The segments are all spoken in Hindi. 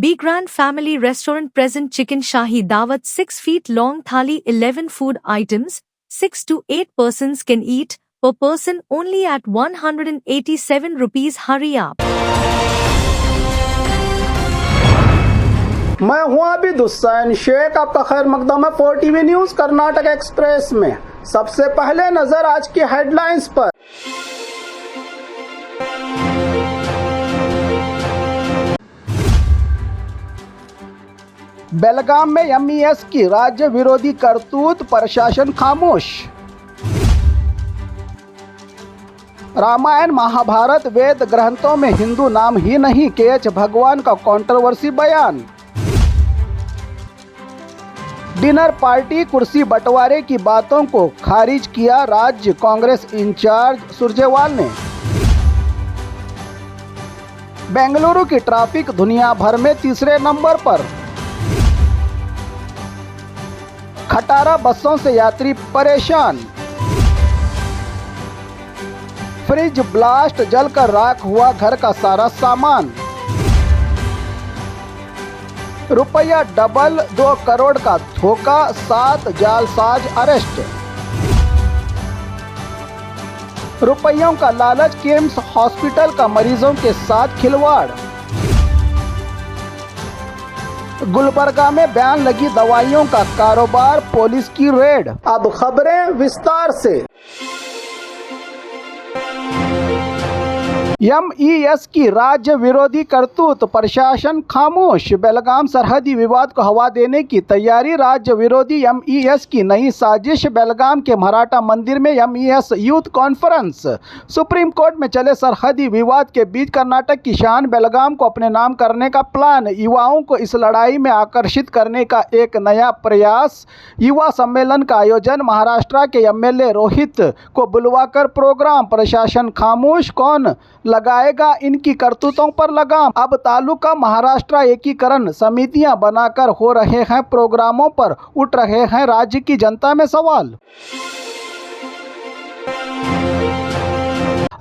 Be Grand Family Restaurant present chicken shahi dawat 6 feet long thali 11 food items, 6 to 8 persons can eat, per person only at 187 rupees. Hurry up. मैं हूं अबिद हुसैन शेख, आपका खैर मकदम है 4TV न्यूज कर्नाटक एक्सप्रेस में। सबसे पहले नजर आज की हेडलाइंस पर। बेलगाम में एमईएस की राज्य विरोधी करतूत, प्रशासन खामोश। रामायण महाभारत वेद ग्रंथों में हिंदू नाम ही नहीं, KH भगवान का कंट्रोवर्सी बयान। डिनर पार्टी कुर्सी बंटवारे की बातों को खारिज किया राज्य कांग्रेस इंचार्ज सुरजेवाल ने। बेंगलुरु की ट्रैफिक दुनिया भर में तीसरे नंबर पर। खटारा बसों से यात्री परेशान। फ्रिज ब्लास्ट, जलकर राख हुआ घर का सारा सामान। रुपया डबल, 2 करोड़ का धोखा, 7 जालसाज अरेस्ट। रुपयों का लालच, किम्स हॉस्पिटल का मरीजों के साथ खिलवाड़। गुलबर्गा में बैन लगी दवाइयों का कारोबार, पुलिस की रेड। अब खबरें विस्तार से। एमईएस की राज्य विरोधी करतूत, प्रशासन खामोश। बेलगाम सरहदी विवाद को हवा देने की तैयारी, राज्य विरोधी एमईएस की नई साजिश। बेलगाम के मराठा मंदिर में MES youth conference. Supreme court में चले सरहदी विवाद के बीच कर्नाटक की शान बेलगाम को अपने नाम करने का प्लान, युवाओं को इस लड़ाई में आकर्षित करने का एक नया प्रयास। युवा सम्मेलन का आयोजन, महाराष्ट्र के एमएलए रोहित को बुलवाकर प्रोग्राम। प्रशासन खामोश, कौन लगाएगा इनकी करतूतों पर लगाम। अब तालुका महाराष्ट्र एकीकरण समितियां बनाकर हो रहे हैं प्रोग्रामों पर उठ रहे हैं राज्य की जनता में सवाल।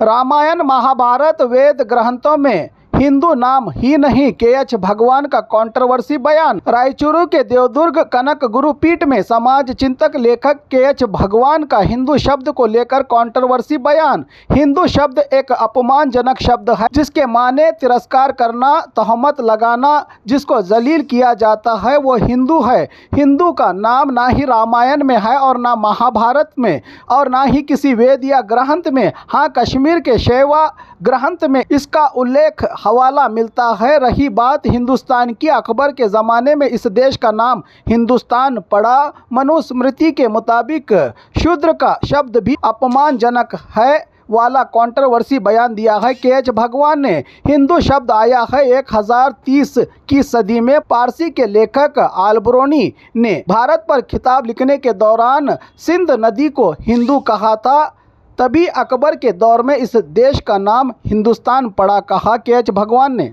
रामायण महाभारत वेद ग्रंथों में हिंदू नाम ही नहीं, KH भगवान का कंट्रोवर्सी बयान। रायचूरू के देवदुर्ग कनक गुरुपीठ में समाज चिंतक लेखक KH भगवान का हिंदू शब्द को लेकर कंट्रोवर्सी बयान। हिंदू शब्द एक अपमानजनक शब्द है जिसके माने तिरस्कार करना, तहमत लगाना, जिसको जलील किया जाता है वो हिंदू है। हिंदू का नाम ना ही रामायण में है और ना महाभारत में और ना ही किसी वेद या ग्रंथ में। हाँ, कश्मीर के शैवा ग्रंथ में इसका उल्लेख हवाला मिलता है। रही बात हिंदुस्तान की, अकबर के ज़माने में इस देश का नाम हिंदुस्तान पड़ा। मनुस्मृति के मुताबिक शूद्र का शब्द भी अपमानजनक है वाला कंट्रोवर्सी बयान दिया है KH भगवान ने। हिंदू शब्द आया है 1030 की सदी में। पारसी के लेखक आलब्रोनी ने भारत पर खिताब लिखने के दौरान सिंध नदी को हिंदू कहा था, तभी अकबर के दौर में इस देश का नाम हिंदुस्तान पड़ा, कहा KH भगवान ने।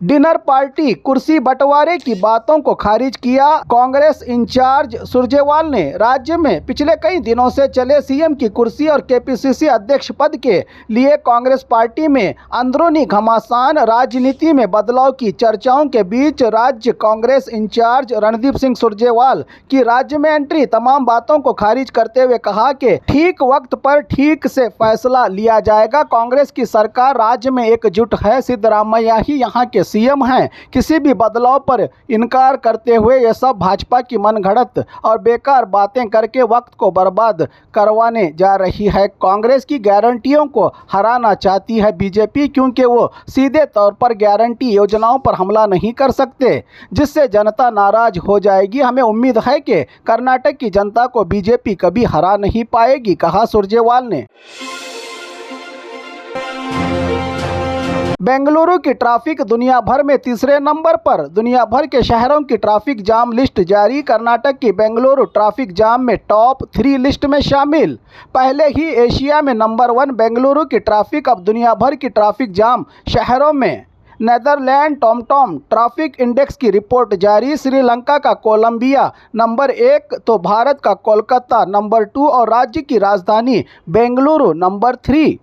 डिनर पार्टी कुर्सी बंटवारे की बातों को खारिज किया कांग्रेस इंचार्ज सुरजेवाल ने। राज्य में पिछले कई दिनों से चले सीएम की कुर्सी और KPCC अध्यक्ष पद के लिए कांग्रेस पार्टी में अंदरूनी घमासान, राजनीति में बदलाव की चर्चाओं के बीच राज्य कांग्रेस इंचार्ज रणदीप सिंह सुरजेवाल की राज्य में एंट्री तमाम बातों को खारिज करते हुए कहा कि ठीक वक्त पर ठीक से फैसला लिया जाएगा। कांग्रेस की सरकार राज्य में एकजुट है, सिद्धरामैया ही यहाँ के सीएम हैं। किसी भी बदलाव पर इनकार करते हुए ये सब भाजपा की मनगढ़ंत और बेकार बातें करके वक्त को बर्बाद करवाने जा रही है। कांग्रेस की गारंटियों को हराना चाहती है बीजेपी, क्योंकि वो सीधे तौर पर गारंटी योजनाओं पर हमला नहीं कर सकते, जिससे जनता नाराज हो जाएगी। हमें उम्मीद है कि कर्नाटक की जनता को बीजेपी कभी हरा नहीं पाएगी, कहा सुरजेवाल ने। बेंगलुरु की ट्रैफिक दुनिया भर में तीसरे नंबर पर। दुनिया भर के शहरों की ट्रैफिक जाम लिस्ट जारी। कर्नाटक की बेंगलुरु ट्रैफिक जाम में टॉप 3 लिस्ट में शामिल। पहले ही एशिया में नंबर 1 बेंगलुरु की ट्रैफिक, अब दुनिया भर की ट्रैफिक जाम शहरों में। नेदरलैंड टॉमटॉम ट्रैफिक इंडेक्स की रिपोर्ट जारी। श्रीलंका का कोलंबिया नंबर 1 तो भारत का कोलकाता नंबर 2 और राज्य की राजधानी बेंगलुरु नंबर 3।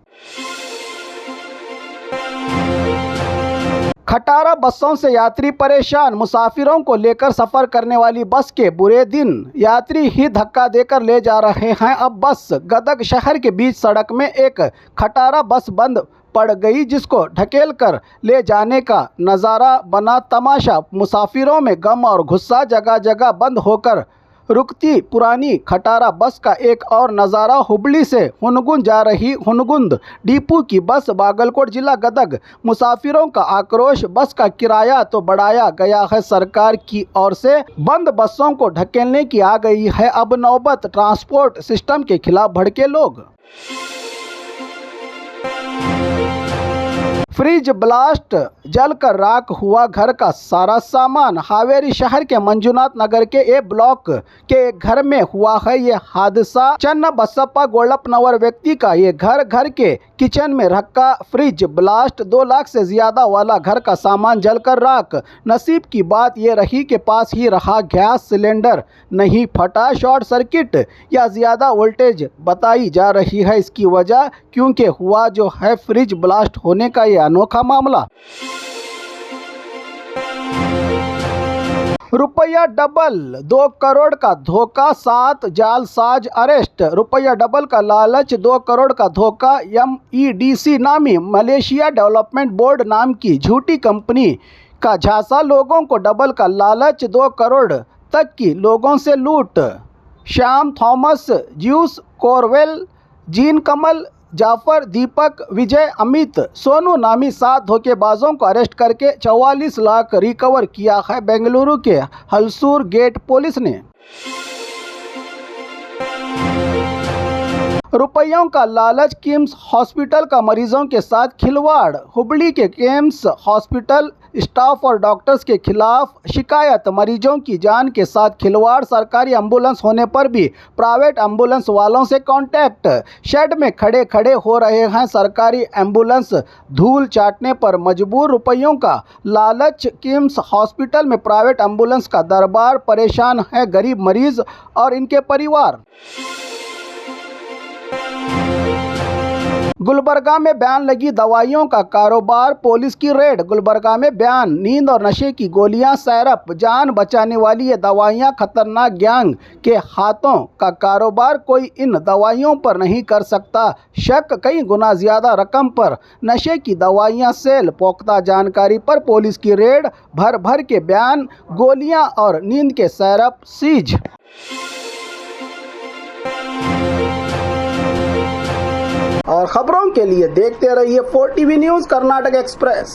खटारा बसों से यात्री परेशान, मुसाफिरों को लेकर सफर करने वाली बस के बुरे दिन, यात्री ही धक्का देकर ले जा रहे हैं अब बस। गदग शहर के बीच सड़क में एक खटारा बस बंद पड़ गई, जिसको ढकेल कर ले जाने का नज़ारा बना तमाशा। मुसाफिरों में गम और गुस्सा, जगह जगह बंद होकर रुकती पुरानी खटारा बस का एक और नज़ारा। हुबली से हुनगुन जा रही हुनगुंद डिपो की बस, बागलकोट जिला गदग। मुसाफिरों का आक्रोश, बस का किराया तो बढ़ाया गया है सरकार की ओर से, बंद बसों को ढकेलने की आ गई है अब नौबत। ट्रांसपोर्ट सिस्टम के खिलाफ भड़के लोग। फ्रिज ब्लास्ट, जलकर राख हुआ घर का सारा सामान। हावेरी शहर के मंजुनाथ नगर के ए ब्लॉक के एक घर में हुआ है ये हादसा। चन्ना बसप्पा गोलपनवर व्यक्ति का ये घर के किचन में रखा फ्रिज ब्लास्ट, 2 लाख से ज्यादा वाला घर का सामान जलकर राख। नसीब की बात ये रही कि पास ही रहा गैस सिलेंडर नहीं फटा। शॉर्ट सर्किट या ज्यादा वोल्टेज बताई जा रही है इसकी वजह, क्योंकि हुआ जो है फ्रिज ब्लास्ट होने का ये अनोखा मामला। रुपया डबल, 2 करोड़ का धोखा, 7 जालसाज अरेस्ट। रुपया डबल का लालच, 2 करोड़ का धोखा। MEDC नामी मलेशिया डेवलपमेंट बोर्ड नाम की झूठी कंपनी का झांसा, लोगों को डबल का लालच, 2 करोड़ तक की लोगों से लूट। श्याम, थॉमस, ज्यूस, कोरवेल, जीन कमल, जाफर, दीपक, विजय, अमित, सोनू नामी 7 धोखेबाजों को अरेस्ट करके 44 लाख रिकवर किया है बेंगलुरु के हलसूर गेट पुलिस ने। रुपयों का लालच, किम्स हॉस्पिटल का मरीजों के साथ खिलवाड़। हुबली के किम्स हॉस्पिटल स्टाफ और डॉक्टर्स के खिलाफ शिकायत, मरीजों की जान के साथ खिलवाड़। सरकारी एम्बुलेंस होने पर भी प्राइवेट एम्बुलेंस वालों से कांटेक्ट। शेड में खड़े खड़े हो रहे हैं सरकारी एम्बुलेंस, धूल चाटने पर मजबूर। रुपयों का लालच, किम्स हॉस्पिटल में प्राइवेट एम्बुलेंस का दरबार, परेशान है गरीब मरीज और इनके परिवार। गुलबर्गा में बैन लगी दवाइयों का कारोबार, पुलिस की रेड। गुलबर्गा में बैन, नींद और नशे की गोलियां, सैरप, जान बचाने वाली ये दवाइयां खतरनाक गैंग के हाथों का कारोबार। कोई इन दवाइयों पर नहीं कर सकता शक, कई गुना ज्यादा रकम पर नशे की दवाइयां सेल। पुख्ता जानकारी पर पुलिस की रेड, भर भर के बयान, गोलियां और नींद के सैरप सीज। और खबरों के लिए देखते रहिए 4TV न्यूज़ कर्नाटक एक्सप्रेस।